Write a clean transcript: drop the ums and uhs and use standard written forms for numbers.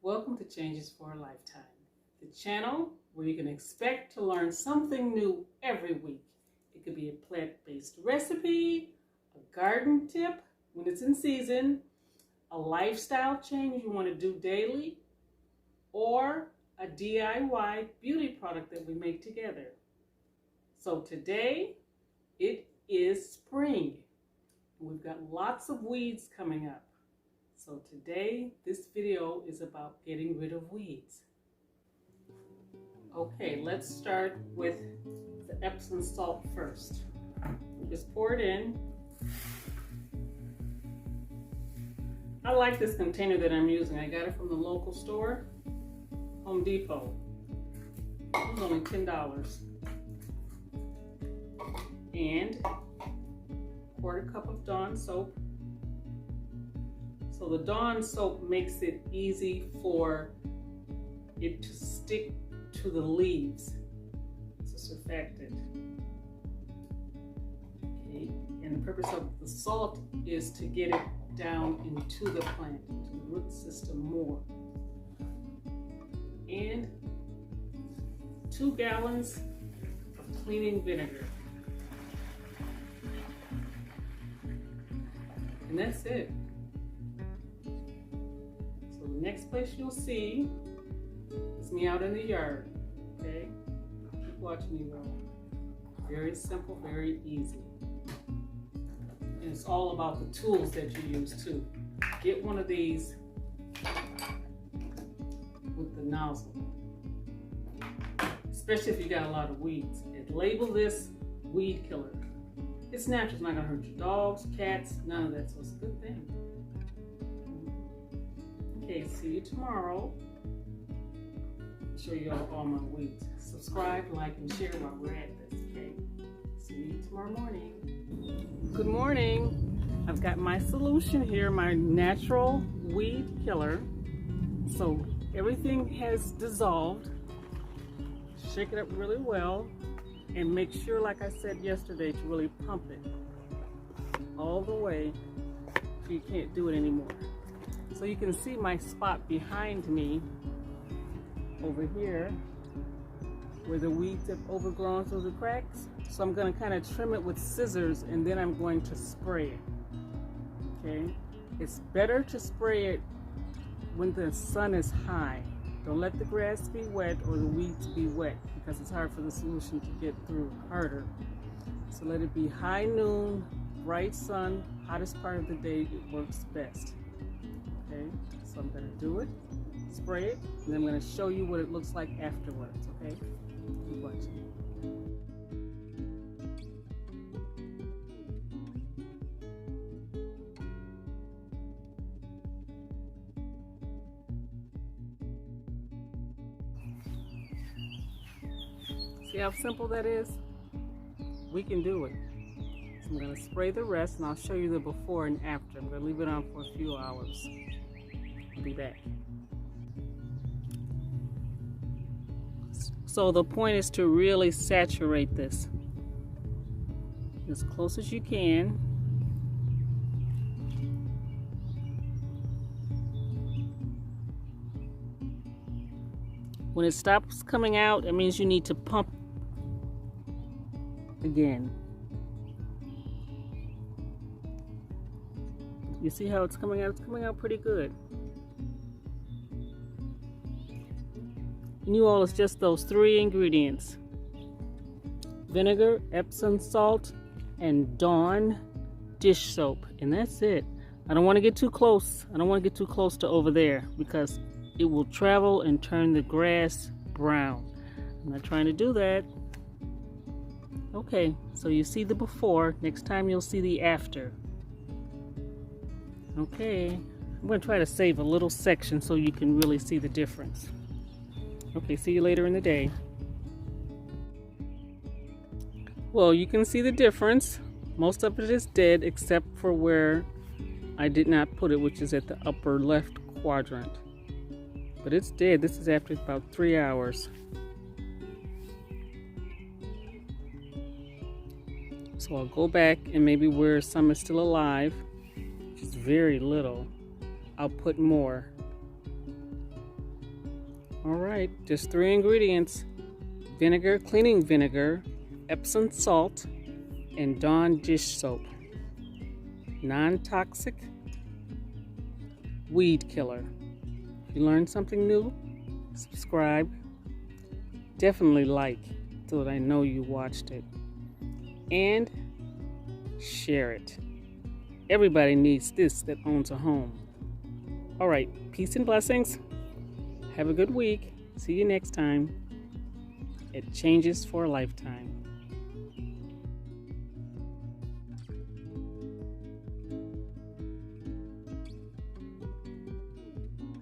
Welcome to Changes for a Lifetime, the channel where you can expect to learn something new every week. It could be a plant-based recipe, a garden tip when it's in season, a lifestyle change you want to do daily, or a DIY beauty product that we make together. So today, it is spring. We've got lots of weeds coming up. So today, this video is about getting rid of weeds. Okay, let's start with the Epsom salt first. Just pour it in. I like this container that I'm using. I got it from the local store, Home Depot. It was only $10. And a quarter cup of Dawn soap. So the Dawn soap makes it easy for it to stick to the leaves. It's a surfactant. Okay. And the purpose of the salt is to get it down into the plant, into the root system more. And 2 gallons of cleaning vinegar. And that's it. So the next place you'll see is me out in the yard, okay? Keep watching me roll. Very simple, very easy. And it's all about the tools that you use too. Get one of these with the nozzle, especially if you got a lot of weeds. And label this weed killer. It's natural, it's not gonna hurt your dogs, cats, none of that, so it's a good thing. Okay, see you tomorrow. I'll show you all my weeds. Subscribe, like, and share while we're at this, okay? See you tomorrow morning. Good morning. I've got my solution here, my natural weed killer. So everything has dissolved. Shake it up really well. And make sure, like I said yesterday, to really pump it all the way so you can't do it anymore. So you can see my spot behind me over here where the weeds have overgrown through the cracks. So I'm going to kind of trim it with scissors and then I'm going to spray it. Okay? It's better to spray it when the sun is high. Don't let the grass be wet or the weeds be wet because it's hard for the solution to get through harder. So let it be high noon, bright sun, hottest part of the day, it works best. Okay, so I'm going to do it, spray it, and then I'm going to show you what it looks like afterwards, okay? Keep watching. See how simple that is? We can do it. So I'm going to spray the rest and I'll show you the before and after. I'm going to leave it on for a few hours. I'll be back. So the point is to really saturate this as close as you can. When it stops coming out, it means you need to pump again. You see how it's coming out? It's coming out pretty good. And you all, it's just those 3 ingredients: vinegar, Epsom salt, and Dawn dish soap. And that's it. I don't want to get too close. I don't want to get too close to over there because it will travel and turn the grass brown. I'm not trying to do that. Okay, so you see the before. Next time you'll see the after. Okay, I'm going to try to save a little section so you can really see the difference. Okay, see you later in the day. Well, you can see the difference. Most of it is dead except for where I did not put it, which is at the upper left quadrant. But it's dead. This is after about 3 hours. So I'll go back and maybe where some is still alive, which is very little, I'll put more. All right, just 3 ingredients: vinegar, cleaning vinegar, Epsom salt, and Dawn dish soap. Non-toxic weed killer. If you learned something new, subscribe. Definitely like so that I know you watched it. And share it. Everybody needs this that owns a home. All right, peace and blessings. Have a good week. See you next time. It changes for a lifetime.